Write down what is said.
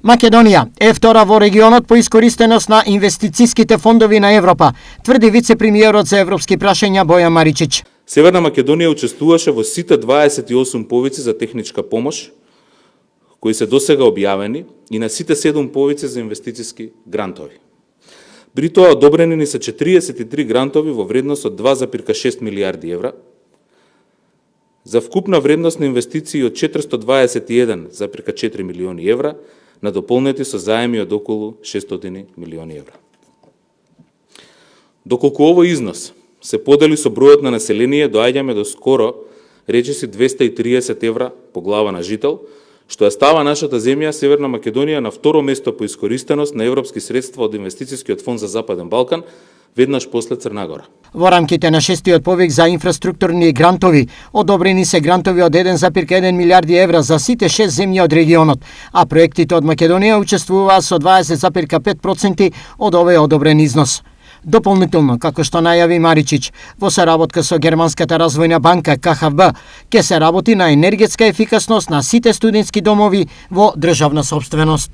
Македонија е втора во регионот по искористеност на инвестицијските фондови на Европа, тврди вице-премиерот за европски прашања Бојан Маричич. Северна Македонија учествуваше во сите 28 повици за техничка помош, кои се досега објавени, и на сите 7 повици за инвестицијски грантови. При тоа одобрени ни се 43 грантови во вредност од 2,6 милиарди евра, за вкупна вредност на инвестиции од 421,4 милиони евра, надополнети со заеми од околу 600 милиони евра. Доколку овој износ се подели со бројот на население, доаѓаме до скоро речиси 230 евра по глава на жител, што ја става нашата земја, Северна Македонија, на второ место по искористеност на европски средства од Инвестицијскиот фонд за Западен Балкан, веднаш после Црна Гора. Во рамките на шестиот повик за инфраструктурни грантови, одобрени се грантови од 1,1 милиарди евра за сите 6 земји од регионот, а проектите од Македонија учествуваа со 20,5% од овој одобрен износ. Дополнително, како што најави Маричич, во соработка со Германската развојна банка КХВ, ќе се работи на енергетска ефикасност на сите студентски домови во државна сопственост.